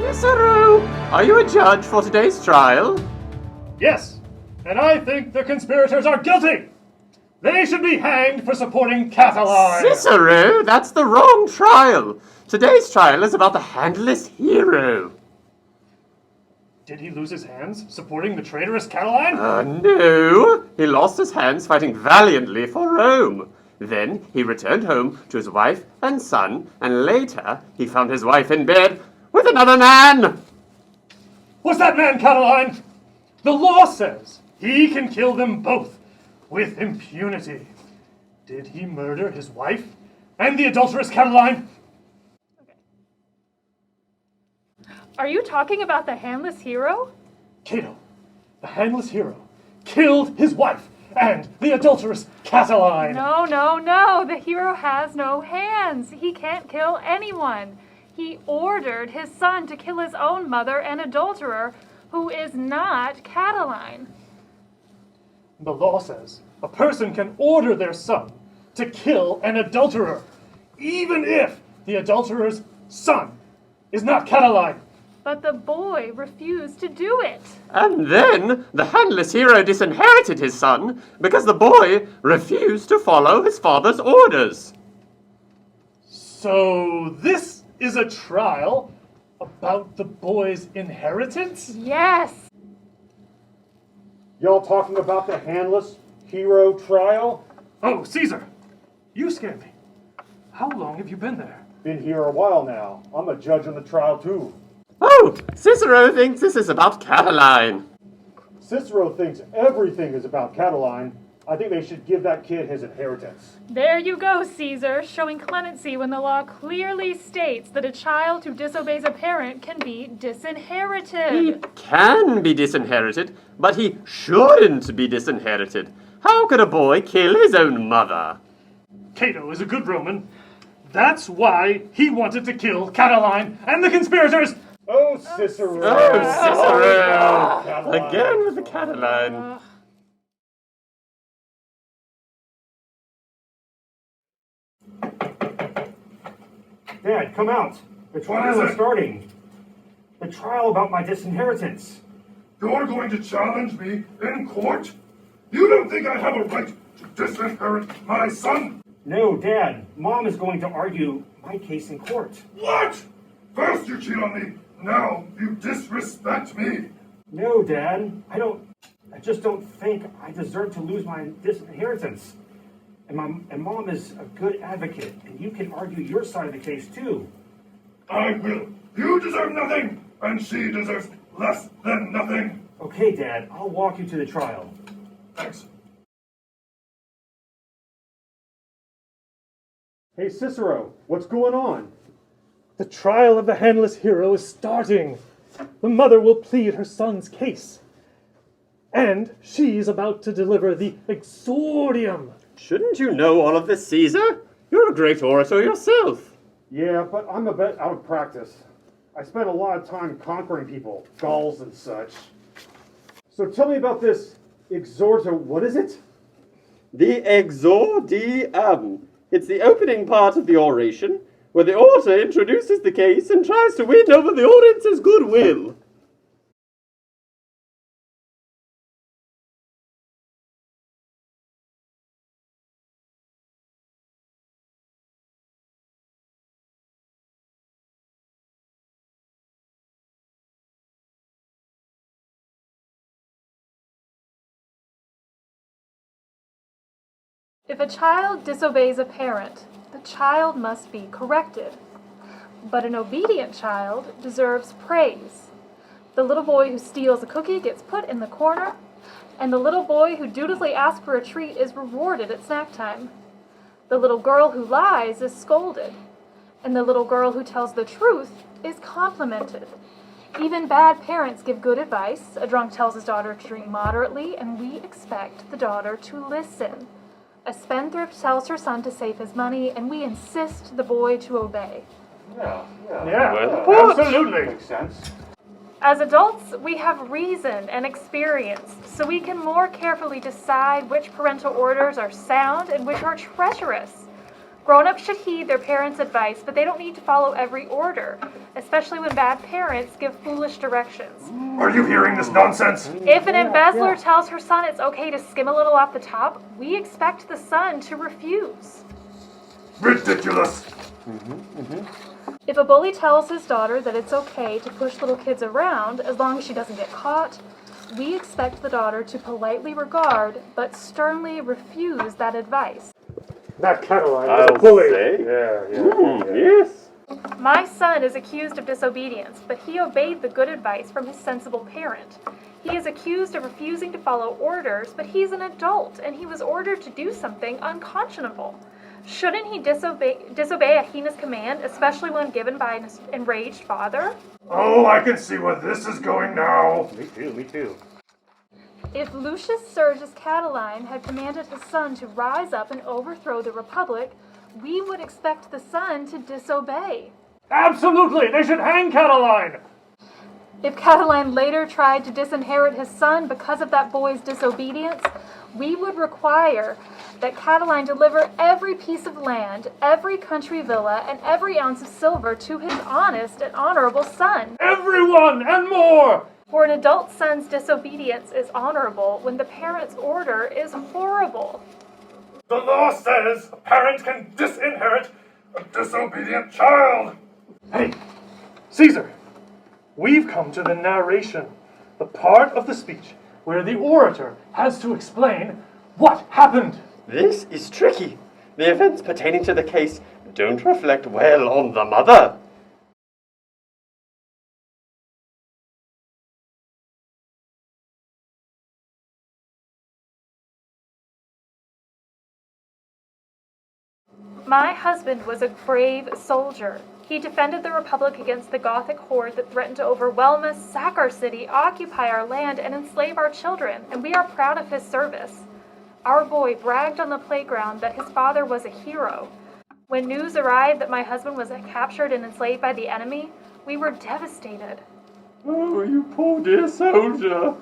Cicero, are you a judge for today's trial? Yes, and I think the conspirators are guilty. They should be hanged for supporting Catiline. Cicero, that's the wrong trial. Today's trial is about the handless hero. Did he lose his hands supporting the traitorous Catiline? No, he lost his hands fighting valiantly for Rome. Then he returned home to his wife and son, and later he found his wife in bed with another man. Was that man Catiline? The law says he can kill them both with impunity. Did he murder his wife and the adulterous Catiline? Are you talking about the handless hero? Cato, the handless hero, killed his wife and the adulterous Catiline. No, no, no. The hero has no hands. He can't kill anyone. He ordered his son to kill his own mother and adulterer, who is not Catiline. The law says a person can order their son to kill an adulterer, even if the adulterer's son is not Catiline. But the boy refused to do it. And then the handless hero disinherited his son because the boy refused to follow his father's orders. So this is a trial about the boy's inheritance? Yes. Y'all talking about the handless hero trial? Oh, Caesar, you scared me. How long have you been there? Been here a while now. I'm a judge on the trial too. Oh, Cicero thinks this is about Catiline. Cicero thinks everything is about Catiline. I think they should give that kid his inheritance. There you go, Caesar, showing clemency when the law clearly states that a child who disobeys a parent can be disinherited. He can be disinherited, but he shouldn't be disinherited. How could a boy kill his own mother? Cato is a good Roman. That's why he wanted to kill Catiline and the conspirators. Oh, Cicero! Oh, Cicero! Catiline. Again with the Catiline. Dad, come out. The trial is starting. The trial about my disinheritance. You're going to challenge me in court? You don't think I have a right to disinherit my son? No, Dad. Mom is going to argue my case in court. What? First you cheat on me, now you disrespect me. No, Dad. I just don't think I deserve to lose my disinheritance. And Mom is a good advocate, and you can argue your side of the case too. I will. You deserve nothing, and she deserves less than nothing. Okay, Dad. I'll walk you to the trial. Thanks. Hey, Cicero, what's going on? The trial of the handless hero is starting. The mother will plead her son's case. And she's about to deliver the exordium. Shouldn't you know all of this, Caesar? You're a great orator yourself. Yeah, but I'm a bit out of practice. I spent a lot of time conquering people, Gauls and such. So tell me about this exorta, what is it? The exordium. It's the opening part of the oration, where the orator introduces the case and tries to win over the audience's goodwill. If a child disobeys a parent, the child must be corrected. But an obedient child deserves praise. The little boy who steals a cookie gets put in the corner, and the little boy who dutifully asks for a treat is rewarded at snack time. The little girl who lies is scolded, and the little girl who tells the truth is complimented. Even bad parents give good advice. A drunk tells his daughter to drink moderately, and we expect the daughter to listen. A spendthrift tells her son to save his money, and we insist the boy to obey. Yeah, absolutely. Makes sense. As adults, we have reason and experience, so we can more carefully decide which parental orders are sound and which are treacherous. Grown-ups should heed their parents' advice, but they don't need to follow every order, especially when bad parents give foolish directions. Are you hearing this nonsense? If an embezzler tells her son it's okay to skim a little off the top, we expect the son to refuse. Ridiculous! If a bully tells his daughter that it's okay to push little kids around as long as she doesn't get caught, we expect the daughter to politely regard but sternly refuse that advice. That Cataline I'll is a bully. say. Yeah. Yes. My son is accused of disobedience, but he obeyed the good advice from his sensible parent. He is accused of refusing to follow orders, but he's an adult and he was ordered to do something unconscionable. Shouldn't he disobey a heinous command, especially when given by an enraged father? Oh, I can see where this is going now. Me too. If Lucius Sergius Catiline had commanded his son to rise up and overthrow the Republic, we would expect the son to disobey. Absolutely, they should hang Cataline. If Catiline later tried to disinherit his son because of that boy's disobedience, we would require that Catiline deliver every piece of land, every country villa, and every ounce of silver to his honest and honorable son. Everyone and more. For an adult son's disobedience is honorable when the parent's order is horrible. The law says a parent can disinherit a disobedient child. Hey, Caesar, we've come to the narration, the part of the speech where the orator has to explain what happened. This is tricky. The events pertaining to the case don't reflect well on the mother. My husband was a brave soldier. He defended the Republic against the Gothic horde that threatened to overwhelm us, sack our city, occupy our land, and enslave our children, and we are proud of his service. Our boy bragged on the playground that his father was a hero. When news arrived that my husband was captured and enslaved by the enemy, we were devastated. Oh, you poor dear soldier.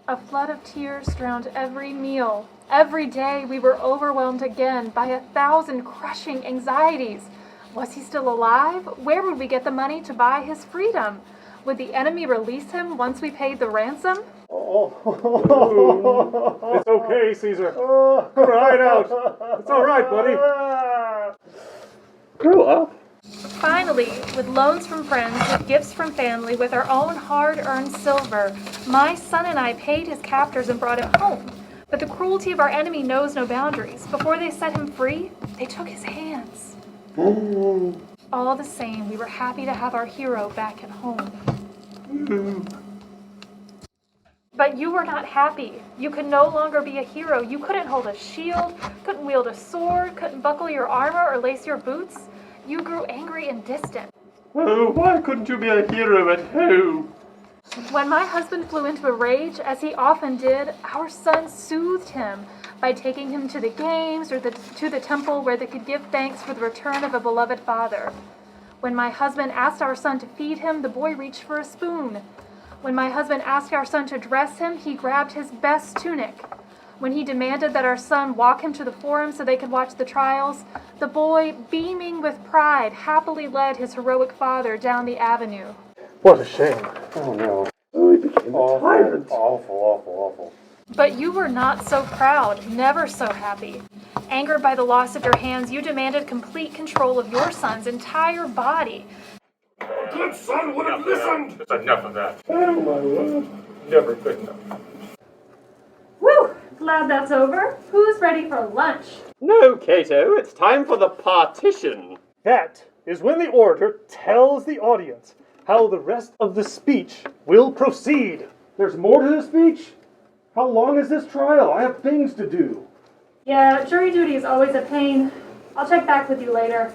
A flood of tears drowned every meal. Every day we were overwhelmed again by 1,000 crushing anxieties. Was he still alive? Where would we get the money to buy his freedom? Would the enemy release him once we paid the ransom? It's okay, Caesar. Cry it out. It's all right, buddy. Grow up. Finally, with loans from friends, with gifts from family, with our own hard-earned silver, my son and I paid his captors and brought him home. But the cruelty of our enemy knows no boundaries. Before they set him free, they took his hands. All the same, we were happy to have our hero back at home. But you were not happy. You could no longer be a hero. You couldn't hold a shield, couldn't wield a sword, couldn't buckle your armor or lace your boots. You grew angry and distant. Oh, why couldn't you be a hero at home? When my husband flew into a rage, as he often did, our son soothed him by taking him to the games or to the temple where they could give thanks for the return of a beloved father. When my husband asked our son to feed him, the boy reached for a spoon. When my husband asked our son to dress him, he grabbed his best tunic. When he demanded that our son walk him to the forum so they could watch the trials, the boy, beaming with pride, happily led his heroic father down the avenue. What a shame. Oh no. Oh, he became a tyrant. Awful. But you were not so proud, never so happy. Angered by the loss of your hands, you demanded complete control of your son's entire body. A good son would have listened. It's enough of that. Oh my word. Never good enough. Whew! Glad that's over. Who's ready for lunch? No, Cato, it's time for the partition. That is when the orator tells the audience how the rest of the speech will proceed. There's more to this speech? How long is this trial? I have things to do. Yeah, jury duty is always a pain. I'll check back with you later.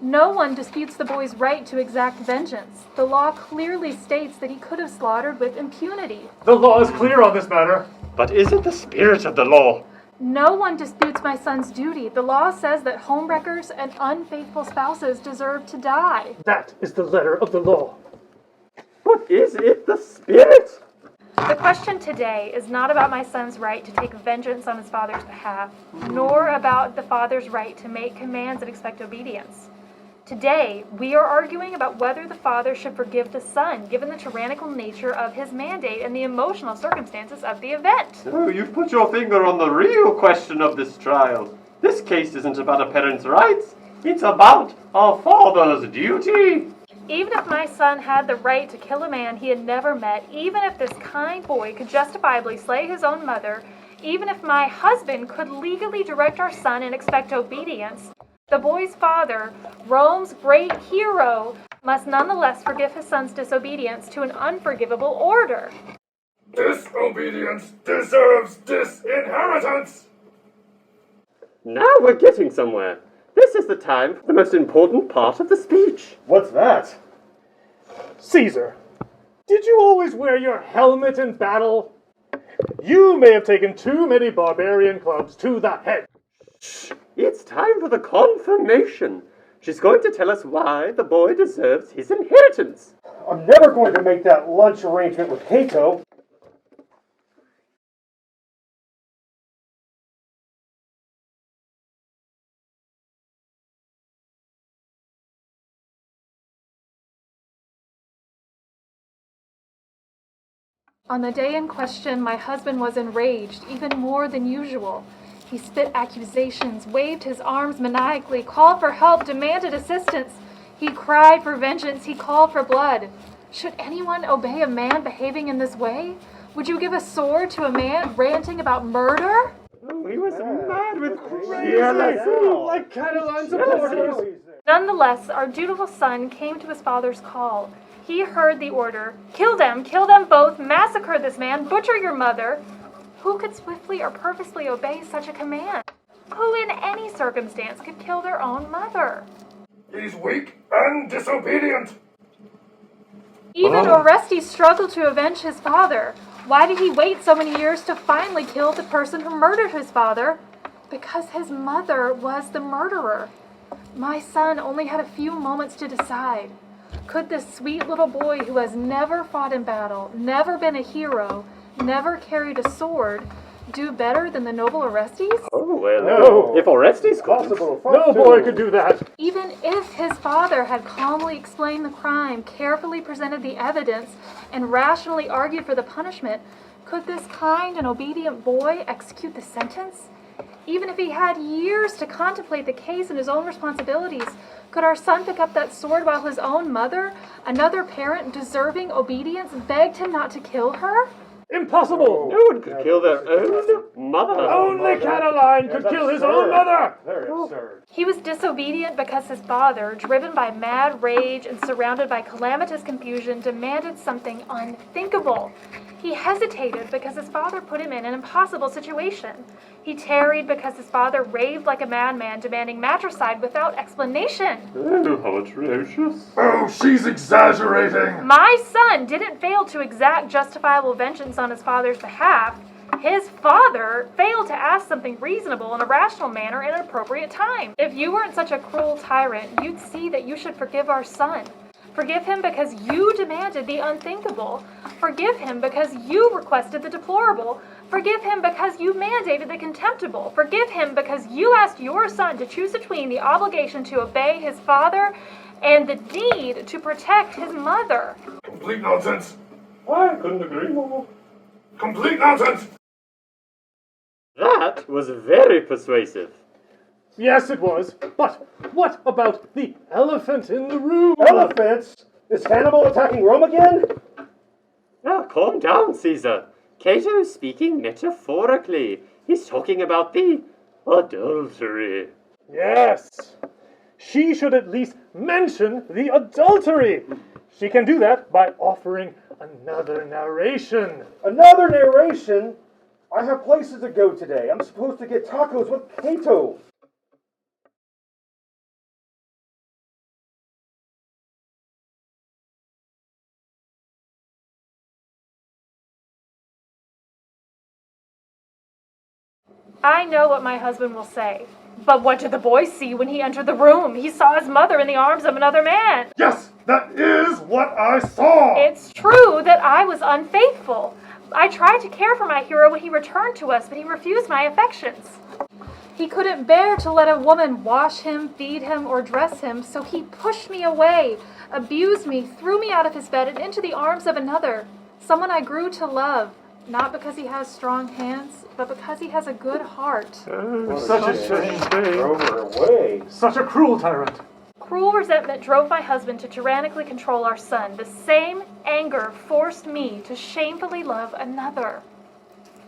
No one disputes the boy's right to exact vengeance. The law clearly states that he could have slaughtered with impunity. The law is clear on this matter. But is it the spirit of the law? No one disputes my son's duty. The law says that homewreckers and unfaithful spouses deserve to die. That is the letter of the law. But is it the spirit? The question today is not about my son's right to take vengeance on his father's behalf, nor about the father's right to make commands and expect obedience. Today, we are arguing about whether the father should forgive the son, given the tyrannical nature of his mandate and the emotional circumstances of the event. Oh, you've put your finger on the real question of this trial. This case isn't about a parent's rights. It's about a father's duty. Even if my son had the right to kill a man he had never met, even if this kind boy could justifiably slay his own mother, even if my husband could legally direct our son and expect obedience, the boy's father, Rome's great hero, must nonetheless forgive his son's disobedience to an unforgivable order. Disobedience deserves disinheritance! Now we're getting somewhere. This is the time for the most important part of the speech. What's that? Caesar, did you always wear your helmet in battle? You may have taken too many barbarian clubs to the head. It's time for the confirmation. She's going to tell us why the boy deserves his inheritance. I'm never going to make that lunch arrangement with Cato. On the day in question, my husband was enraged, even more than usual. He spit accusations, waved his arms maniacally, called for help, demanded assistance. He cried for vengeance, he called for blood. Should anyone obey a man behaving in this way? Would you give a sword to a man ranting about murder? Oh, he was mad with Like Catalan supporters. Nonetheless, our dutiful son came to his father's call. He heard the order, kill them both, massacre this man, butcher your mother. Who could swiftly or purposely obey such a command? Who in any circumstance could kill their own mother? He's weak and disobedient. Even Orestes struggled to avenge his father. Why did he wait so many years to finally kill the person who murdered his father? Because his mother was the murderer. My son only had a few moments to decide. Could this sweet little boy who has never fought in battle, never been a hero, never carried a sword, do better than the noble Orestes? Oh, well, No. if Orestes couldn't. No boy could do that. Even if his father had calmly explained the crime, carefully presented the evidence, and rationally argued for the punishment, could this kind and obedient boy execute the sentence? Even if he had years to contemplate the case and his own responsibilities, could our son pick up that sword while his own mother, another parent deserving obedience, begged him not to kill her? Impossible. No one could kill their own mother. Only Catiline could kill his own mother. Very absurd. He was disobedient because his father, driven by mad rage and surrounded by calamitous confusion, demanded something unthinkable. He hesitated because his father put him in an impossible situation. He tarried because his father raved like a madman, demanding matricide without explanation. Oh, how atrocious. Oh, she's exaggerating. My son didn't fail to exact justifiable vengeance on his father's behalf. His father failed to ask something reasonable in a rational manner in an appropriate time. If you weren't such a cruel tyrant, you'd see that you should forgive our son. Forgive him because you demanded the unthinkable. Forgive him because you requested the deplorable. Forgive him because you mandated the contemptible. Forgive him because you asked your son to choose between the obligation to obey his father and the need to protect his mother. Complete nonsense. I couldn't agree more. Complete nonsense. That was very persuasive. Yes, it was. But what about the elephant in the room? Elephants? Is Hannibal attacking Rome again? Now, calm down, Caesar. Cato is speaking metaphorically. He's talking about the adultery. Yes. She should at least mention the adultery. She can do that by offering another narration. Another narration? I have places to go today. I'm supposed to get tacos with Cato. I know what my husband will say. But what did the boy see when he entered the room? He saw his mother in the arms of another man. Yes, that is what I saw! It's true that I was unfaithful. I tried to care for my hero when he returned to us, but he refused my affections. He couldn't bear to let a woman wash him, feed him, or dress him, so he pushed me away, abused me, threw me out of his bed and into the arms of another, someone I grew to love, not because he has strong hands, but because he has a good heart. Such a shame. Throw her away. Such a cruel tyrant. Cruel resentment drove my husband to tyrannically control our son. The same anger forced me to shamefully love another.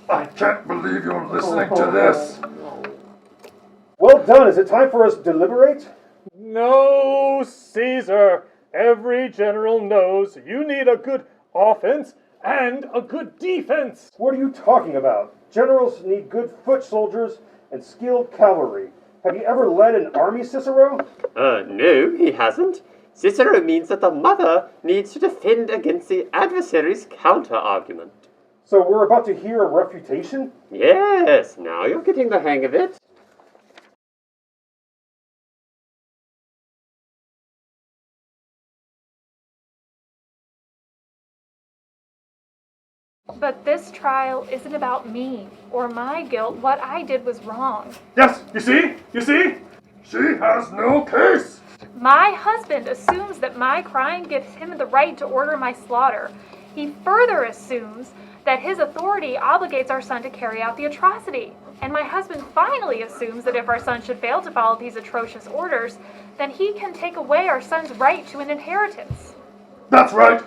I can't believe you're listening to this. Well done. Is it time for us to deliberate? No, Caesar. Every general knows you need a good offense and a good defense. What are you talking about? Generals need good foot soldiers and skilled cavalry. Have you ever led an army, Cicero? No, he hasn't. Cicero means that the mother needs to defend against the adversary's counter-argument. So we're about to hear a refutation? Yes, now you're getting the hang of it. But this trial isn't about me or my guilt. What I did was wrong. Yes, you see? You see? She has no case. My husband assumes that my crime gives him the right to order my slaughter. He further assumes that his authority obligates our son to carry out the atrocity. And my husband finally assumes that if our son should fail to follow these atrocious orders, then he can take away our son's right to an inheritance. That's right.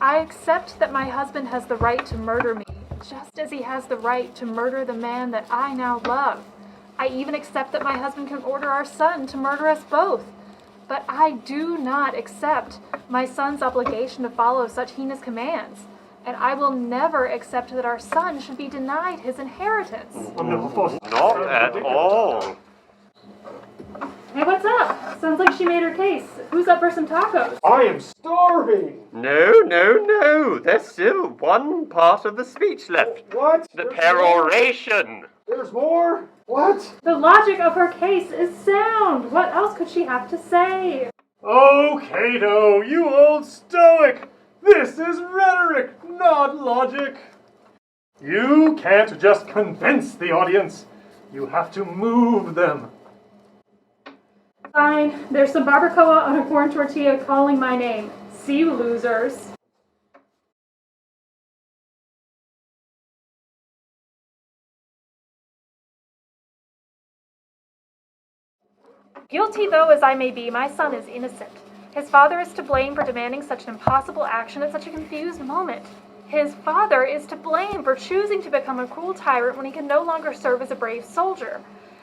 I accept that my husband has the right to murder me, just as he has the right to murder the man that I now love. I even accept that my husband can order our son to murder us both. But I do not accept my son's obligation to follow such heinous commands. And I will never accept that our son should be denied his inheritance. Not at all. Hey, what's up? Sounds like she made her case. Who's up for some tacos? I am starving! No. There's still one part of the speech left. What? The peroration. There's more? What? The logic of her case is sound. What else could she have to say? Oh, Cato, you old stoic! This is rhetoric, not logic. You can't just convince the audience. You have to move them. Fine. There's some barbacoa on a corn tortilla calling my name. See you, losers. Guilty though as I may be, my son is innocent. His father is to blame for demanding such an impossible action at such a confused moment. His father is to blame for choosing to become a cruel tyrant when he can no longer serve as a brave soldier.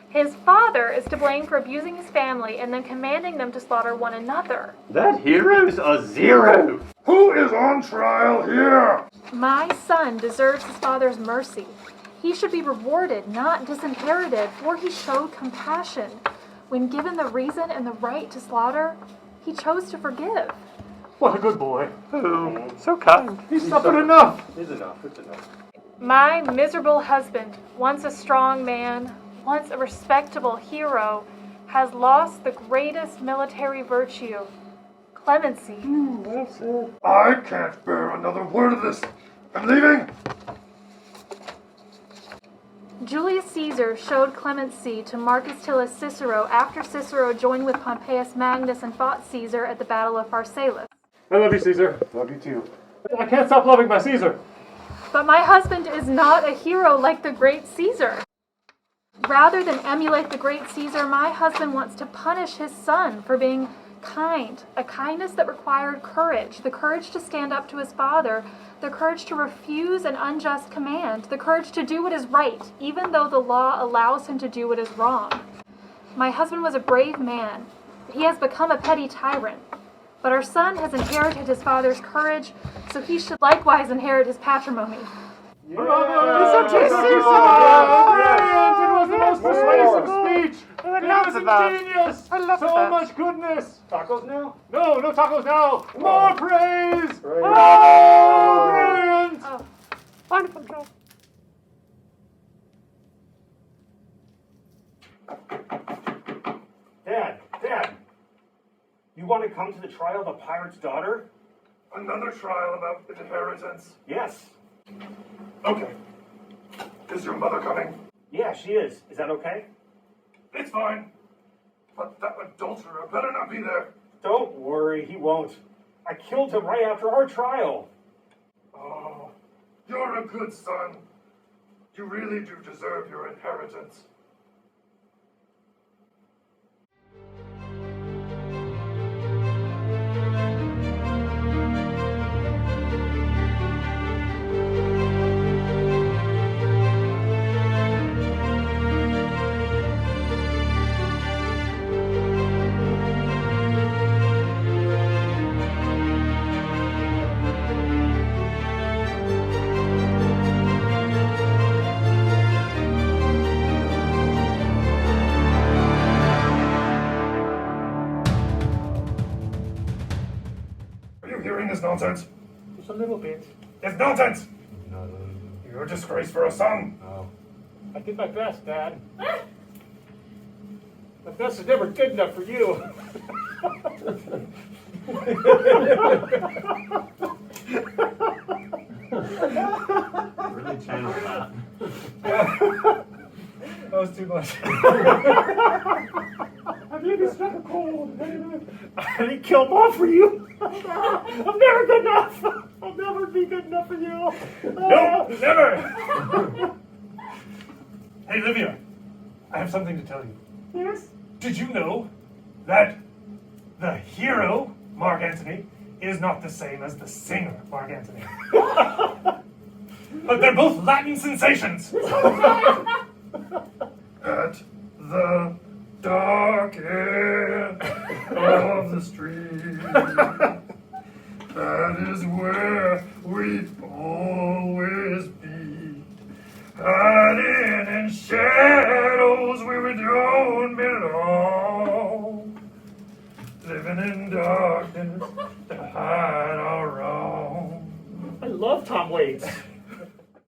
His father is to blame for abusing his family and then commanding them to slaughter one another. That hero's a zero. Who is on trial here? My son deserves his father's mercy. He should be rewarded, not disinherited, for he showed compassion. When given the reason and the right to slaughter, he chose to forgive. What a good boy. Oh, so kind. He's suffered enough. It's enough. My miserable husband, once a strong man, once a respectable hero, has lost the greatest military virtue, clemency. I can't bear another word of this. I'm leaving. Julius Caesar showed clemency to Marcus Tullus Cicero after Cicero joined with Pompeius Magnus and fought Caesar at the Battle of Pharsalus. I love you, Caesar. Love you too. I can't stop loving my Caesar. But my husband is not a hero like the great Caesar. Rather than emulate the great Caesar, my husband wants to punish his son for being kind, a kindness that required courage, the courage to stand up to his father, the courage to refuse an unjust command, the courage to do what is right, even though the law allows him to do what is wrong. My husband was a brave man. He has become a petty tyrant. But our son has inherited his father's courage, so he should likewise inherit his patrimony. Brilliant! It was the most persuasive speech! It was ingenious! So much goodness! Tacos now? No tacos now! More praise! Praise. Oh, brilliant! Oh. Wonderful job. to come to the trial of the pirate's daughter? Another trial about inheritance. Yes. Okay. Is your mother coming? Yeah, she is. Is that okay? It's fine. But that adulterer better not be there. Don't worry, he won't. I killed him right after our trial. Oh, you're a good son. You really do deserve your inheritance. Are you hearing this nonsense? Just a little bit. It's nonsense! No. You're a disgrace for a son. No. I did my best, Dad. My best is never good enough for you. Really channel that. That was too much. I maybe struck a chord. I didn't kill Mom for you. I'm never good enough. I'll never be good enough for you. No, never! Hey, Livia, I have something to tell you. Yes? Did you know that the hero, Mark Antony, is not the same as the singer, Mark Antony? But they're both Latin sensations! At the dark end of the street, that is where we'd always be. Hiding in shadows where we don't belong. Living in darkness to hide our wrong. I love Tom Waits.